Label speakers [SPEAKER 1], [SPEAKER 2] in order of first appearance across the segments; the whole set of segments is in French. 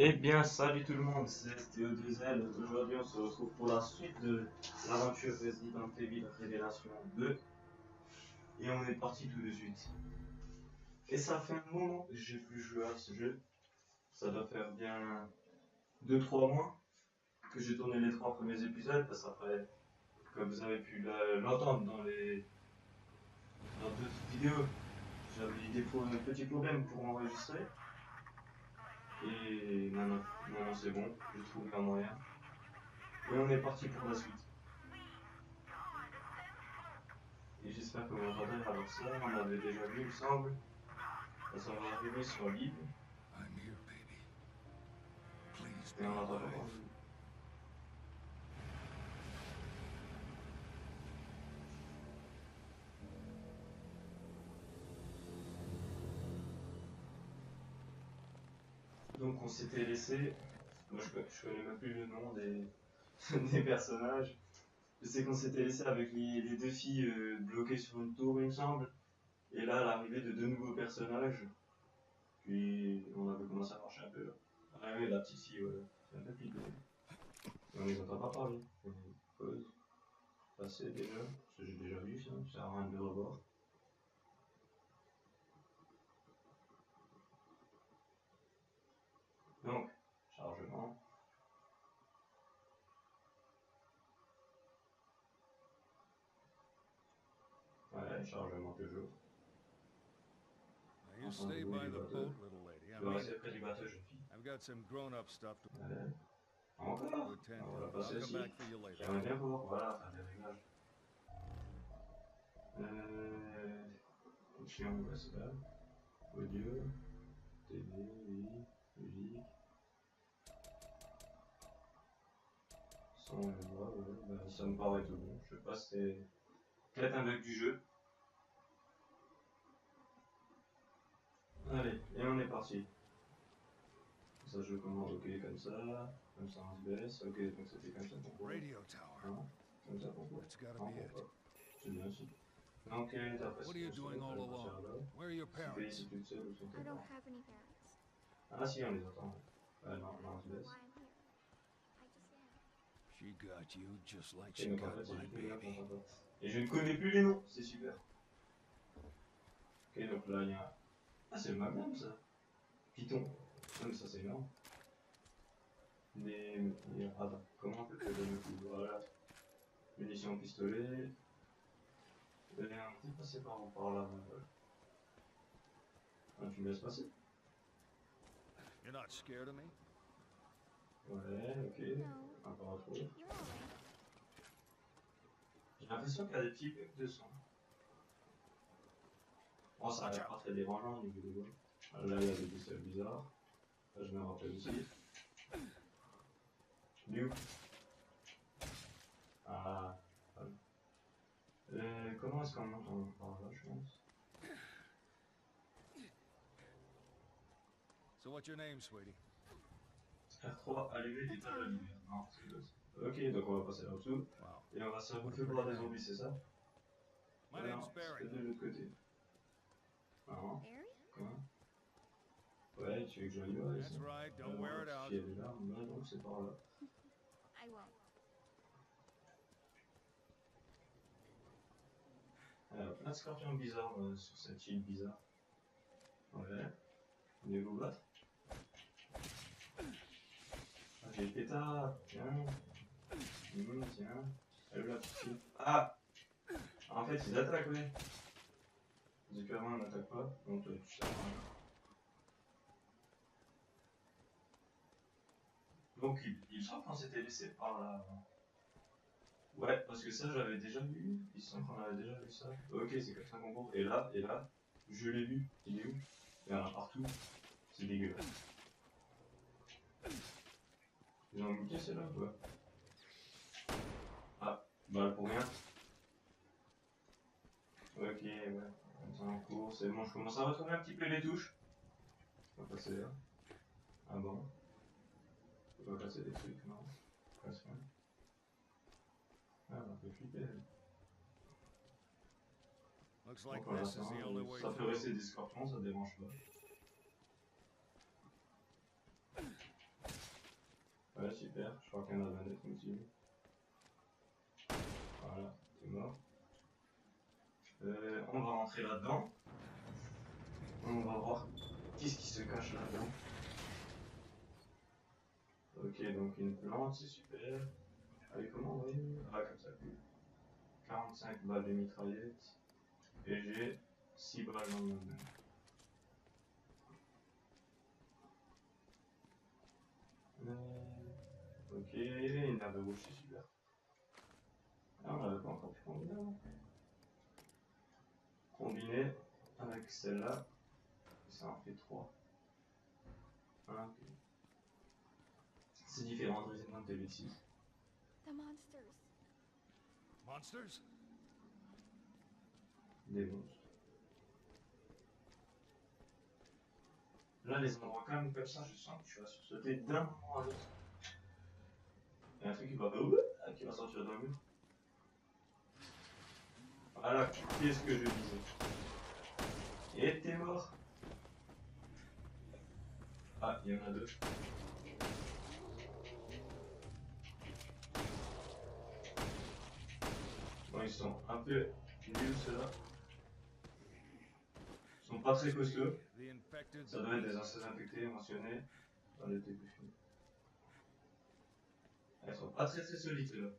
[SPEAKER 1] Eh bien, salut tout le monde, c'est Théo2L. Aujourd'hui, on se retrouve pour la suite de l'aventure Resident Evil Révélation 2. Et on est parti tout de suite. Et ça fait un moment que j'ai plus joué à ce jeu. Ça doit faire bien 2-3 mois que j'ai tourné les 3 premiers épisodes. Parce qu'après, comme vous avez pu l'entendre dans d'autres vidéos, j'avais eu des petits problèmes pour enregistrer. Et maintenant c'est bon, j'ai trouvé un moyen. Et on est parti pour la suite. Et j'espère que vous m'entendrez. Alors ça, on l'avait déjà vu, il me semble. Ça va arriver sur l'île. Et on n'entend pas parler. Donc on s'était laissé. Moi je connais même plus le nom des personnages. Je sais qu'on s'était laissé avec les deux filles bloquées sur une tour, il me semble. Et là, l'arrivée de deux nouveaux personnages. Puis on avait commencé à marcher un peu là. Ah oui, la petite fille, ouais. C'est un peu plus drôle. Et on les entend pas parler. Pause. Passer déjà. Parce que j'ai déjà vu ça. Ça sert à rien de le revoir. Donc, chargement. Ouais, chargement toujours.
[SPEAKER 2] You stay by the boat, little lady.
[SPEAKER 1] Je dois rester près du bateau, jeune fille.
[SPEAKER 2] I've got some grown-up stuff to
[SPEAKER 1] Ouais. Encore.
[SPEAKER 2] attend
[SPEAKER 1] On va
[SPEAKER 2] to.
[SPEAKER 1] passer
[SPEAKER 2] I'll come
[SPEAKER 1] aussi.
[SPEAKER 2] back for you later.
[SPEAKER 1] J'aimerais bien pouvoir, voilà, faire des réglages. Option, ouais, c'est là. Audio, TV, oui, musique. Son et voix, ouais. Ben, ça me paraît tout bon. Je sais pas si c'est peut-être un bug du jeu. Allez, et on est parti. Ça, je commande OK comme ça on se baisse. OK, donc c'était comme ça pour
[SPEAKER 2] Radio tower.
[SPEAKER 1] hein, comme ça pour
[SPEAKER 2] That's gotta
[SPEAKER 1] non,
[SPEAKER 2] be it.
[SPEAKER 1] pourquoi c'est bien aussi. Donc, d'après ce
[SPEAKER 2] What are you
[SPEAKER 1] qu'on
[SPEAKER 2] doing
[SPEAKER 1] souhaite,
[SPEAKER 2] all
[SPEAKER 1] elle va faire
[SPEAKER 2] alone?
[SPEAKER 1] là.
[SPEAKER 2] Where are your
[SPEAKER 1] Si tu es
[SPEAKER 2] parents?
[SPEAKER 1] ici toute seule ou son
[SPEAKER 3] I don't
[SPEAKER 1] père.
[SPEAKER 3] have any parents.
[SPEAKER 1] Ah si, on les entend. Non, non, on se
[SPEAKER 3] I don't know
[SPEAKER 1] baisse.
[SPEAKER 3] why I'm here. I just am.
[SPEAKER 2] She got you just like
[SPEAKER 1] Et
[SPEAKER 2] she
[SPEAKER 1] donc en
[SPEAKER 2] got
[SPEAKER 1] fait, c'est
[SPEAKER 2] my
[SPEAKER 1] juste une meuf, on
[SPEAKER 2] baby.
[SPEAKER 1] s'entend. Et je ne connais plus les noms, c'est super. Ok, donc là, il y a... Ah, c'est le Magnum, ça. Python. Ah, mais ça, c'est énorme. Attends, comment on peut faire le coup? Voilà. Munitions au pistolet. On peut passer par là. Ah, tu me laisses passer?
[SPEAKER 2] You're not scared of me?
[SPEAKER 1] Ouais, ok.
[SPEAKER 3] No,
[SPEAKER 1] Encore trop.
[SPEAKER 3] you're alright.
[SPEAKER 1] J'ai l'impression qu'il y a des petits bugs de son. Bon, ça a l'air pas très dérangeant au niveau des voix. Là, il y a des pistolets bizarres. Là, je me rappelle aussi. New. Ah. Comment est-ce qu'on monte par là, je pense?
[SPEAKER 2] So what's your name, sweetie?
[SPEAKER 1] R3, allumer l'état de la lumière. Non, c'est l'autre. Ok, donc on va passer là-dessous.
[SPEAKER 2] Wow.
[SPEAKER 1] Et on va se bouffer par des zombies, c'est ça?
[SPEAKER 2] My
[SPEAKER 1] Ouais,
[SPEAKER 2] name's
[SPEAKER 1] non,
[SPEAKER 2] Barry.
[SPEAKER 1] c'est de l'autre côté. Non,
[SPEAKER 3] Barry?
[SPEAKER 1] comment? Ouais, tu veux que j'y aille
[SPEAKER 2] That's
[SPEAKER 1] ici?
[SPEAKER 2] right, don't wear it out.
[SPEAKER 1] Il y a des larmes, non, donc c'est par là.
[SPEAKER 3] I won't.
[SPEAKER 1] Il y a plein de scorpions bizarres sur cette île bizarre. Ouais. Venez vous battre. Ah, j'ai le pétard. Tiens. Tiens. Elle est là, petite fille. Ah! En fait, ils attaquent, oui. Différemment, on n'attaque pas. Donc, tu sais pas. Donc, il me semble qu'on s'était laissé par là. Ouais, parce que ça, j'avais déjà vu. Il me semble qu'on avait déjà vu ça. Ok, c'est comme ça qu'on compte. Et là, je l'ai vu. Il est où? Il y en a partout. C'est dégueulasse. Ils ont bloqué celle-là ou quoi? Ah, balle pour rien. Ok, ouais. Attends, en cours, c'est bon, je commence à retrouver un petit peu les touches. On va passer là. Ah bon? On va passer des trucs, non? Presque. Ah, on peut flipper.
[SPEAKER 2] Looks
[SPEAKER 1] Donc
[SPEAKER 2] like
[SPEAKER 1] pour
[SPEAKER 2] this is
[SPEAKER 1] l'instant,
[SPEAKER 2] the only way
[SPEAKER 1] ça fait
[SPEAKER 2] through.
[SPEAKER 1] rester des scorpions, ça dérange pas. Ouais, super, je crois qu'il y en a 29 motivés. Voilà, t'es mort. On va rentrer là-dedans. On va voir qu'est-ce qui se cache là-dedans. Ok, donc une plante, c'est super. Allez, comment, oui? Ah, comme ça. 45 balles de mitraillette. Et j'ai 6 balles dans le main. Ok, une herbe rouge, c'est super. Ah, on n'avait pas encore pu combiner avant. Combiner avec celle-là, ça en fait 3. Hein, ok. C'est différent de Resident Evil 6.
[SPEAKER 3] The monsters.
[SPEAKER 2] Monsters?
[SPEAKER 1] Des monstres. Là, les endroits calmes comme ça, je sens que tu vas sursauter d'un moment à l'autre. Il y a un truc qui va sortir d'un mur. Voilà, qu'est-ce que je disais. Et t'es mort. Ah, il y en a deux. Bon, ils sont un peu nuls ceux-là. Ils sont pas très costauds.
[SPEAKER 2] The infected.
[SPEAKER 1] Ça doit être des insectes infectés mentionnés dans le début. Elles sont pas très solides ceux-là.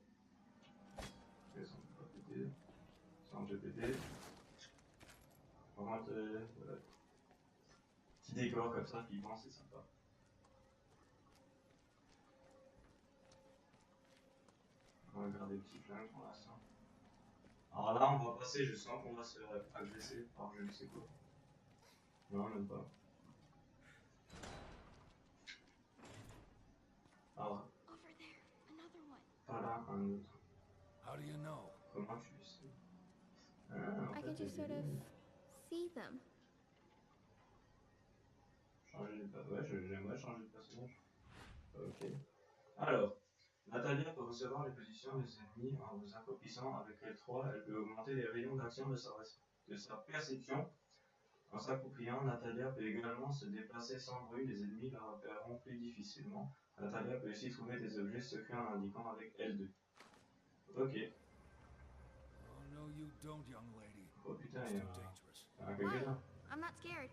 [SPEAKER 1] Elles sont pas pétées. Elles sont un peu pétées. Par contre, voilà. Petit décor comme ça, flippant, c'est sympa. On va garder le petit flingue pour l'instant. Alors là, on va passer, je sens qu'on va se faire agresser par je ne sais quoi. Non, même pas. Alors,
[SPEAKER 3] Over there. Another one.
[SPEAKER 1] pas là, un autre.
[SPEAKER 2] How do you know?
[SPEAKER 1] Comment tu le sais? Ah, en
[SPEAKER 3] I
[SPEAKER 1] fait,
[SPEAKER 3] can just sort of see them.
[SPEAKER 1] changer de personnage. Ouais, j'aimerais changer de personnage. Ok. Alors, Natalia peut recevoir les positions des ennemis en vous accomplissant avec L3. Elle peut augmenter les rayons d'action de sa perception. En s'appropriant, Natalia peut également se déplacer sans bruit. Les ennemis la repéreront plus difficilement. Natalia peut aussi trouver des objets secrets en indiquant avec L2. Ok.
[SPEAKER 2] Oh no, you don't, young lady.
[SPEAKER 1] Oh putain,
[SPEAKER 2] It's
[SPEAKER 1] il y
[SPEAKER 2] too
[SPEAKER 1] en
[SPEAKER 2] dangerous.
[SPEAKER 1] a
[SPEAKER 3] Why?
[SPEAKER 1] quelques-uns.
[SPEAKER 3] I'm not scared.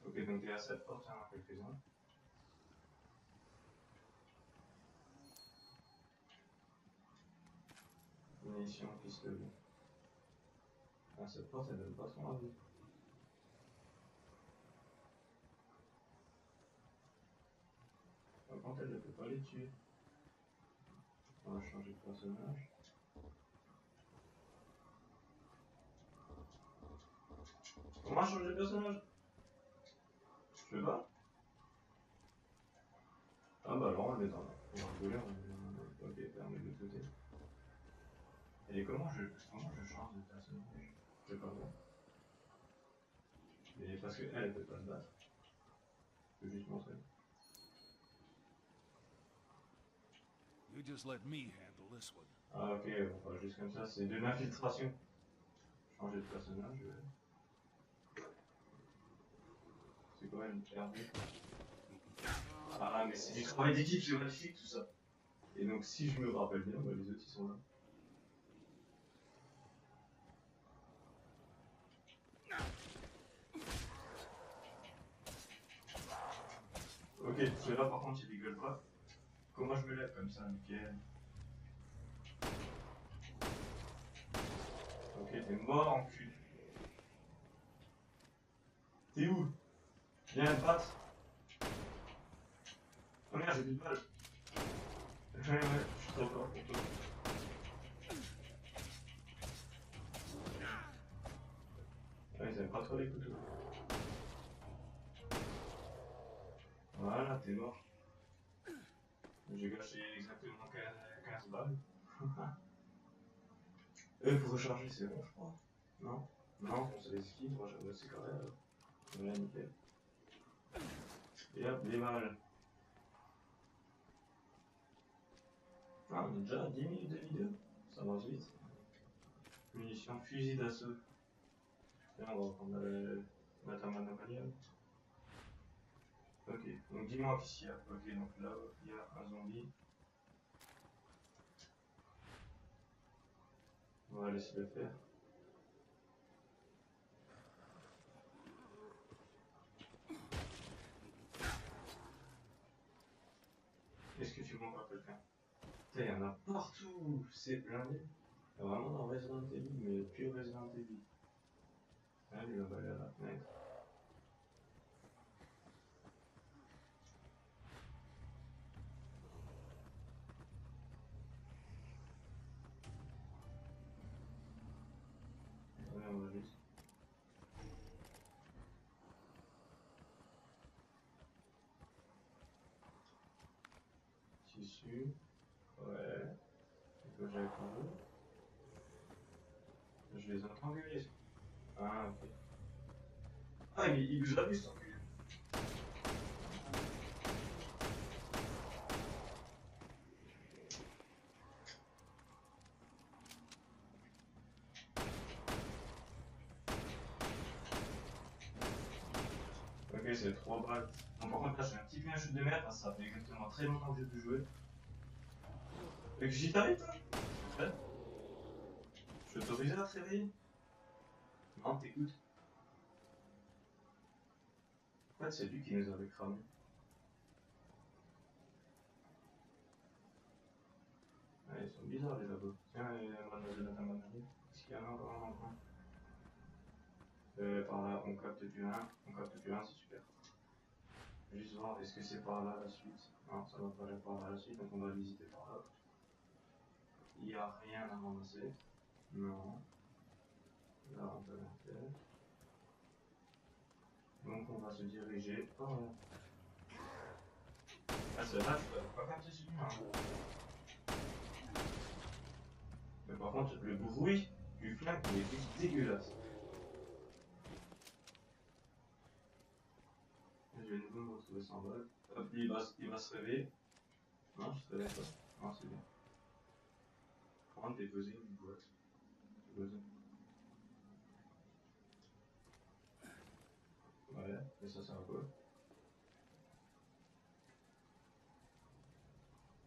[SPEAKER 1] Ok, donc t'es à cette porte, il y en a quelques-uns. Munitions, pistolet. Ah, cette porte, elle donne pas son avis. Par contre, elle ne peut pas les tuer. On va changer de personnage. Comment changer de personnage? Je peux pas? Ah bah alors on le met dans là. On va rigoler, on le met dans là. Ok, fermé de l'autre côté. Et comment je change de personnage? Je sais pas moi. Mais parce qu'elle, elle peut pas se battre. Je peux juste montrer.
[SPEAKER 2] You just let me handle this one.
[SPEAKER 1] Ah ok, on va juste comme ça, c'est de l'infiltration. Changer de personnage. C'est quoi une RB? Ah mais c'est du travail d'équipe, c'est magnifique tout ça. Et donc si je me rappelle bien, bah, les autres ils sont là. Ok, ceux-là par contre ils rigolent pas. Comment je me lève comme ça, nickel. Ok, t'es mort en cul. T'es où? Viens te battre. Oh merde, j'ai plus de balles. Ouais, je suis trop fort pour toi. Ouais, ils aiment pas trop les couteaux. Voilà, t'es mort. J'ai gâché exactement 15 balles. Pour recharger, c'est bon, je crois. Non? Non, on se les skis, moi j'aime c'est carré alors. Ouais, nickel. Et hop, des balles. Ah, on est déjà à 10 minutes de vidéo. Ça avance vite. Munitions, fusil d'assaut. Et on va prendre Matamana maniable. Ok, donc dis-moi qu'est-ce qu'il y a. Ok, donc là, il y a un zombie. On va laisser le faire. Est-ce que tu montres à quelqu'un? Putain, il y en a partout. C'est blindé. Il y a vraiment dans Resident Evil, mais pur Resident Evil. Ah, il va aller à la fenêtre. Ouais, on va juste. Tissu. Ouais. Et que j'avais pas vu. Je les entends gueuler. Ah, ok. Ah, mais il bouge abuse, enculé. Ok, c'est 3 balles. Donc, par contre, là, j'ai un petit peu un chute de merde, parce que ça fait exactement très longtemps que j'ai pu jouer. Et que j'y t'arrive, toi? Ouais. Je t'autorise à te réveiller? Non, t'écoutes. En fait, c'est lui qui nous avait cramé. Ouais, ils sont bizarres, les labos. Tiens, mademoiselle Atamanari. Est-ce qu'il y en a encore un endroit? Par là, on capte plus un. On capte plus un, c'est super. Juste voir, est-ce que c'est par là la suite? Non, ça va pas aller par là la suite, donc on va visiter par là. Il n'y a rien à ramasser. Non. Là, on peut rien faire. Donc on va se diriger par là. Ah, c'est là, je peux pas capter celui-là. Mais par contre, le bruit du flingue, il est juste dégueulasse. Je vais nouveau me retrouver sans balle. Hop, lui, il va se réveiller. Non, je se réveille pas. Non, c'est bien. Prendre, déposer une boîte. Déposer. Ouais, et ça sert à quoi?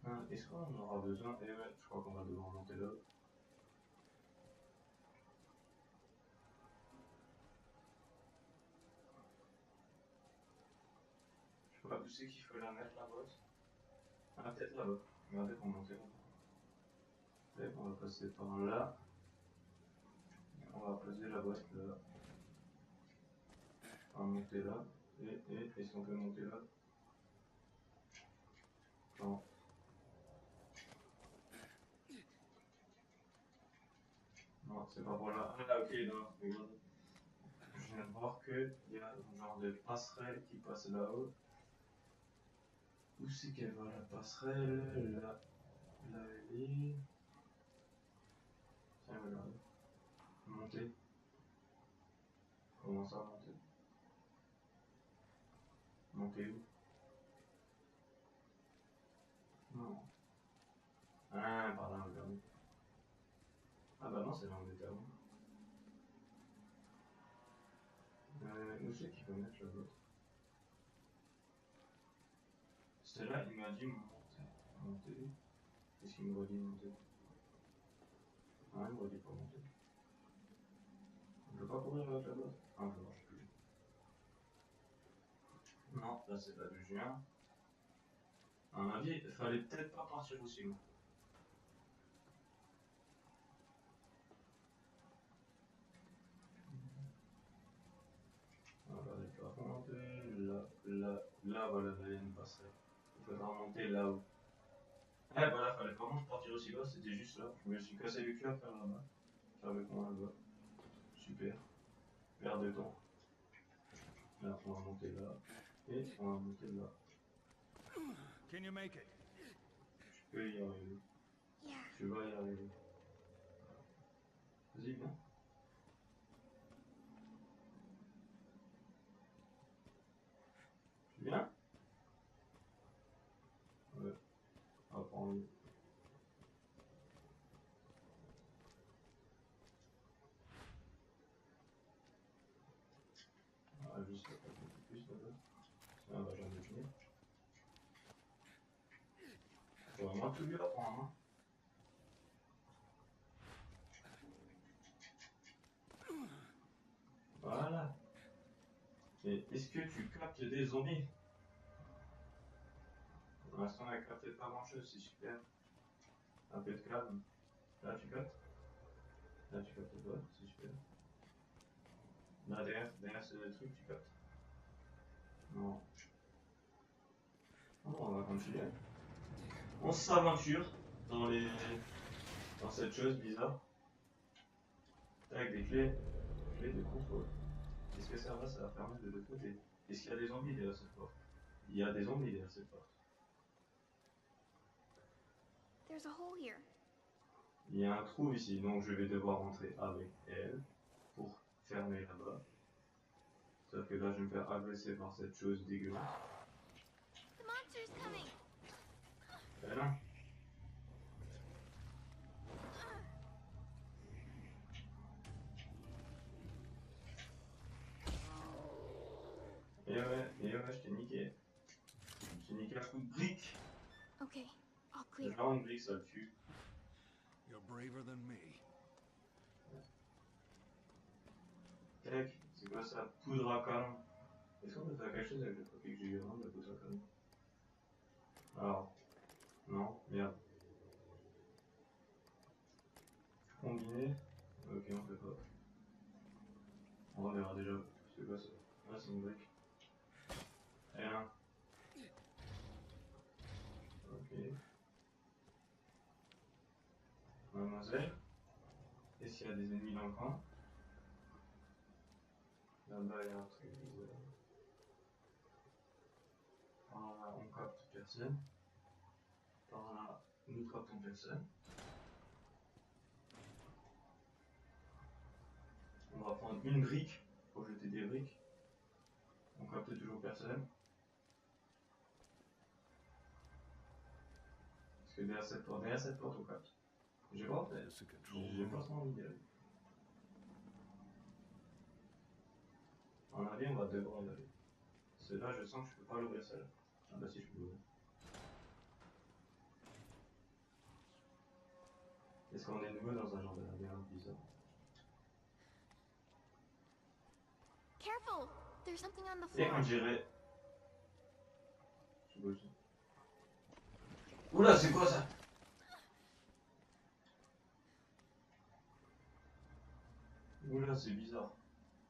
[SPEAKER 1] Ah, est-ce qu'on en aura besoin? Eh ouais, je crois qu'on va devoir monter là. Je sais pas où c'est qu'il faut la mettre la boîte. Ah, peut-être là-bas. Regardez pour monter là. Et on va passer par là. On va poser la boîte là. On va monter là. Et est-ce qu'on peut monter là? Non. Non, c'est pas pour là. Ah, ok, non, regarde. Je viens de voir qu'il y a un genre de passerelle qui passe là-haut. Où c'est qu'elle va la passerelle? Là. Là, elle est. Tiens, regardez. Monter. Comment ça, monter? Monter où? Non. Ah, par là, regardez. Ah bah non, c'est là où on était avant. Où c'est qu'il faut mettre la boîte? Celle-là, il m'a dit monter. Monter. Qu'est-ce qu'il me dit monter? Ah, il me dit pas monter. Je veux pas courir avec la boîte. Ah, je marche plus. Non, là c'est pas du juin. À mon avis, il fallait peut-être pas partir aussi loin. On va regarder par contre. Là, voilà, là, il y a une passerelle. Il faudra monter là-haut. Eh, voilà, fallait pas partir aussi bas, c'était juste là. Je me suis cassé le cul à faire là-bas. Faire avec moi là-bas. Super. Perte de temps. Là, on va monter là. Et on va monter là.
[SPEAKER 2] Can you make it?
[SPEAKER 1] Je peux y arriver.
[SPEAKER 3] Yeah.
[SPEAKER 1] Tu vas y arriver. Vas-y, viens. Tu viens? Ouais. On va prendre. Ah bah j'en ai fini. Faut vraiment tout lui apprendre, hein. Voilà. Et est-ce que tu captes des zombies? Pour l'instant, elle capte pas grand chose, c'est super. Un peu de calme. Là, tu captes? Là, tu captes pas, c'est super. Là, derrière ce truc, tu captes? Non. Oh, on va continuer. On s'aventure dans dans cette chose bizarre. Avec des clés de contrôle. Est-ce que ça va fermer de l'autre côté? Est-ce qu'il y a des zombies derrière cette porte? Il y a des zombies derrière cette porte.
[SPEAKER 3] There's a hole here.
[SPEAKER 1] Il y a un trou ici, donc je vais devoir rentrer avec elle pour fermer là-bas. Sauf que là, je vais me faire agresser par cette chose dégueulasse.
[SPEAKER 3] The monster's coming.
[SPEAKER 1] Ben non. Et ouais, je t'ai niqué. Je t'ai niqué à coup de brique.
[SPEAKER 3] Okay, all clear.
[SPEAKER 1] Genre une brique, ça le tue.
[SPEAKER 2] You're braver than me.
[SPEAKER 1] Tac, c'est quoi ça? Poudre à canon. Est-ce qu'on peut faire quelque chose avec le papier que j'ai eu avant de la poudre à canon? Alors, non, merde. Combiner? Ok, on peut pas. On verra déjà. C'est quoi ça? Ah, c'est une brique. Et un. Ok. Mademoiselle, est-ce qu'il y a des ennemis dans le coin? Là-bas, il y a un truc bizarre. Par là, on capte personne. Par là, nous captons personne. On va prendre une brique pour jeter des briques. On capte toujours personne. Parce que derrière cette porte, on capte. J'ai pas fait.
[SPEAKER 2] This a control
[SPEAKER 1] J'ai
[SPEAKER 2] room.
[SPEAKER 1] pas trop envie d'y aller. En avis, on va devoir y aller. Celle-là, je sens que je peux pas l'ouvrir celle-là. Ah bah si, je peux l'ouvrir. Est-ce qu'on est nouveau dans un genre de labyrinthe bizarre?
[SPEAKER 3] Careful! There's something on the
[SPEAKER 1] Et
[SPEAKER 3] floor.
[SPEAKER 1] quand j'irai... Je bouge. Oula, c'est quoi ça? Oula, c'est bizarre.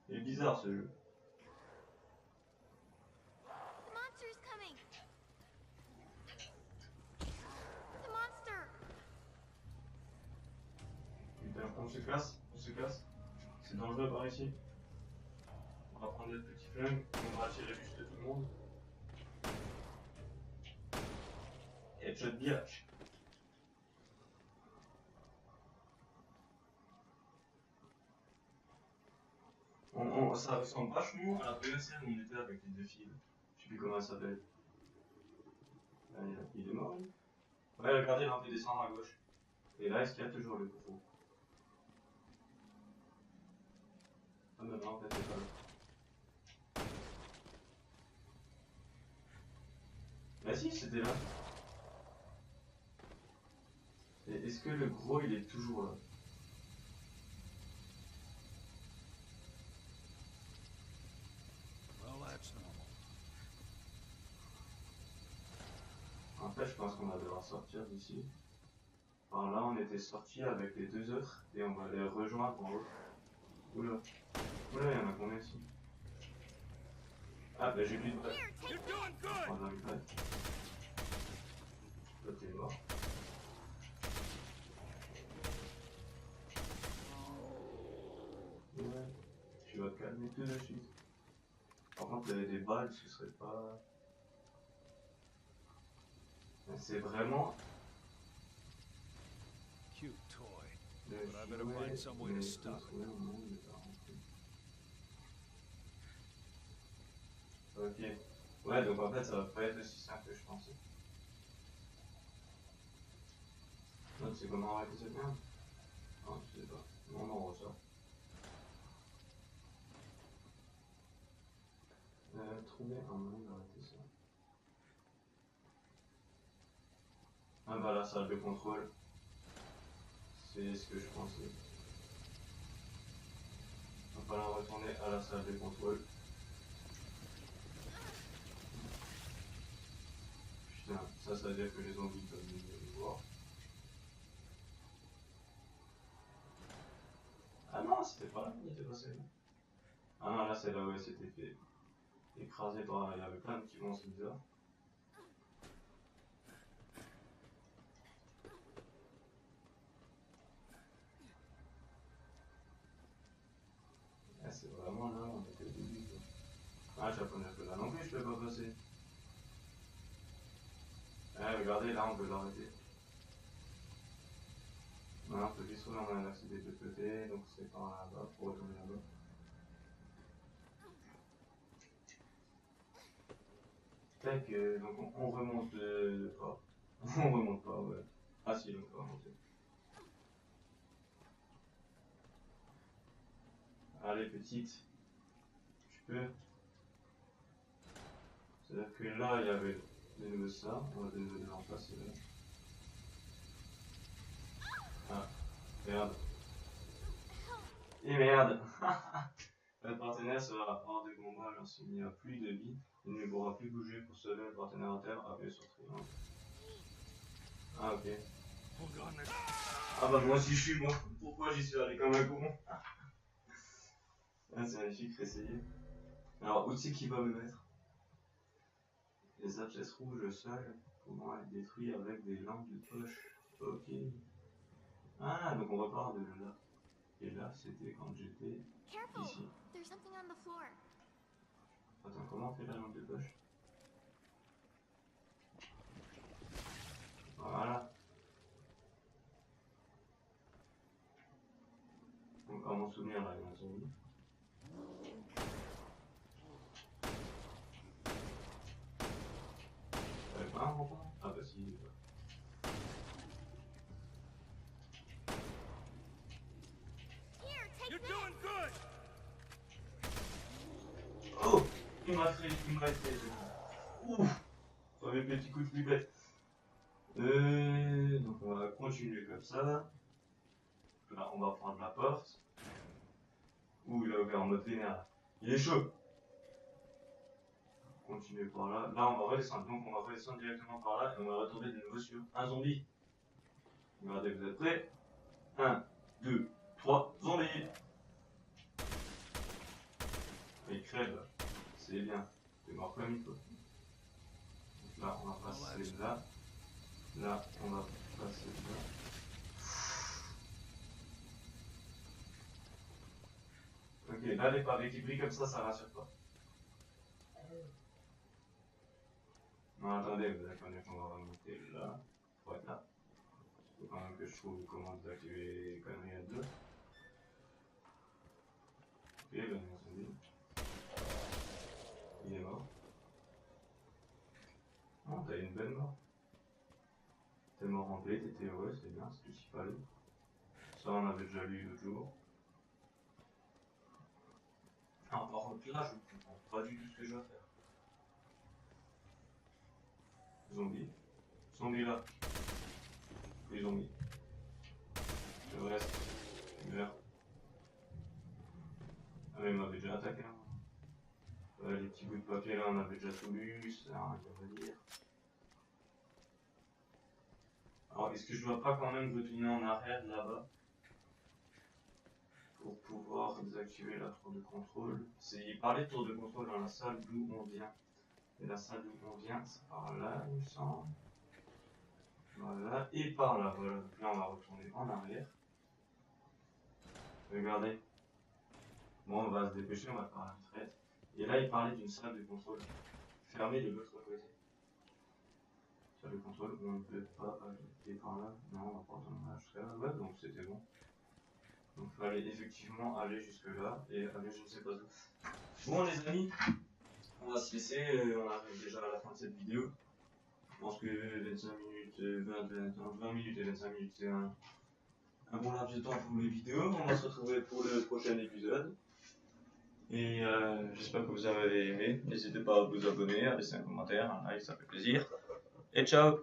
[SPEAKER 1] Il est bizarre ce jeu.
[SPEAKER 3] The monster's coming. The monster.
[SPEAKER 1] Putain, on se casse, on se casse. C'est dangereux par ici. On va prendre notre petit flingue, on va attirer juste tout le monde. Headshot biatch. Ça ressemble vachement à la première scène où on était avec les deux filles. Je sais plus comment elle s'appelle. Il est mort, lui. Ouais, regardez, il a un peu descendre à gauche. Et là, est-ce qu'il y a toujours le coffre? Ah non, non, en fait, c'est pas là. Bah si, c'était là. Et est-ce que le gros, il est toujours là?
[SPEAKER 2] Well, that's normal.
[SPEAKER 1] En fait, je pense qu'on va devoir sortir d'ici. Par là, on était sortis avec les deux autres et on va les rejoindre en haut. Oula. Oula, il y en a combien ici? Ah, bah j'ai plus de balles.
[SPEAKER 3] Here, take
[SPEAKER 2] You're doing
[SPEAKER 1] On va
[SPEAKER 2] good!
[SPEAKER 1] prendre une balle. L'autre est mort. Ouais. Tu vas te calmer tout de suite. Par contre, il y avait des balles, ce serait pas... C'est vraiment...
[SPEAKER 2] Cute toy.
[SPEAKER 1] le
[SPEAKER 2] But I better
[SPEAKER 1] jouet,
[SPEAKER 2] find some way to
[SPEAKER 1] mais
[SPEAKER 2] stop
[SPEAKER 1] tout jouet au monde est pas rentré. Ok. Ouais, donc en fait, ça va pas être aussi simple que je pensais. Donc c'est comment arrêter cette merde? Non, je sais pas. Non, on ressort. Trouver un moyen d'arrêter ça. Ah bah la salle de contrôle. C'est ce que je pensais. On va falloir retourner à la salle de contrôle. Putain, ça veut dire que les zombies peuvent nous voir. Ah non, c'était pas là, il était passé là. Ah non, là c'est là où elle s'était fait écraser par... Il y avait plein de petits monstres bizarres. Ah, c'est vraiment là, on était au début quoi. Ah, japonais, là non plus, je peux pas passer. Ah, regardez, là on peut l'arrêter. Voilà, on peut juste trouver un accès des deux côtés, donc c'est par là-bas, pour retourner là-bas. Tac, donc on remonte pas. On remonte pas, ouais. Ah si, donc on va remonter. Allez, petite. Tu peux. C'est-à-dire que là, il y avait de nouveau ça. On va de nouveau le remplacer là. Ah, merde. Et merde. Le partenaire sera hors de combat lorsqu'il n'y a plus de vie. Il ne pourra plus bouger pour sauver le partenaire à terre. Appuyez sur triangle. Ah, ok. Ah bah moi aussi je suis bon. Pourquoi j'y suis allé comme un con? Ah, c'est magnifique, réessayer. Alors, où c'est qu'il va me mettre? Les abscesses rouges seuls pouvant être détruits avec des lampes de poche. Ok. Ah, donc on repart de là. Et là, c'était quand j'étais
[SPEAKER 3] Careful!
[SPEAKER 1] ici.
[SPEAKER 3] There's something on the floor.
[SPEAKER 1] Attends, comment on fait la lampe de poche? Voilà. Donc, à mon souvenir, là, il y a un zombie. Pas un rond-point? Ah bah si.
[SPEAKER 3] Here, take
[SPEAKER 2] You're
[SPEAKER 3] this!
[SPEAKER 2] doing good.
[SPEAKER 1] Oh! Il m'a fait. Ouf! Premier petit coup de pipette. Donc on va continuer comme ça. Là, on va prendre la porte. Ouh, il a ouvert en mode vénère. Il est chaud. Continuer par là. Là, on va redescendre. Donc, on va redescendre directement par là et on va retomber de nouveau sur un zombie. Regardez, vous êtes prêts? 1, 2, 3, zombie! Il crève. C'est bien. C'est mort comme il faut. Donc là, on va passer là. Là, on va passer là. Ok, là, les pavés qui brillent comme ça rassure pas. Non, attendez, vous allez connaître qu'on va remonter là. Ouais, là. Il faut quand même que je trouve comment désactiver les conneries à deux. Ok, là, il est mort. Oh, t'as eu une belle mort. T'es mort en paix, t'étais heureux, c'est bien, c'est tout ce qu'il fallait. Ça, on avait déjà lu l'autre jour. Alors, par contre, là, je ne comprends pas du tout ce que je dois faire. Zombie. Zombie là. Les zombies. Le reste, meurt. Ah, mais il m'avait déjà attaqué. Hein. Les petits bouts de papier là, on avait déjà tout lu, ça n'a rien à dire. Alors, est-ce que je dois pas quand même retourner en arrière là-bas pour pouvoir désactiver la tour de contrôle? Il parlait de tour de contrôle dans la salle d'où on vient. Et la salle d'où on vient, c'est par là, il me semble. Voilà, et par là, voilà. Donc là, on va retourner en arrière. Regardez. Bon, on va se dépêcher, on va faire la retraite. Et là, il parlait d'une salle de contrôle fermée de l'autre côté. Salle de contrôle où on ne peut pas aller par là. Non, on va pas retourner jusqu'à là. Ouais, donc c'était bon. Donc il fallait effectivement aller jusque là et aller je ne sais pas où. Bon les amis, on va se laisser, on arrive déjà à la fin de cette vidéo. Je pense que 25 minutes, 20 minutes et 25 minutes c'est un bon laps de temps pour les vidéos. On va se retrouver pour le prochain épisode. Et j'espère que vous avez aimé. N'hésitez pas à vous abonner, à laisser un commentaire, un like, ça fait plaisir. Et ciao!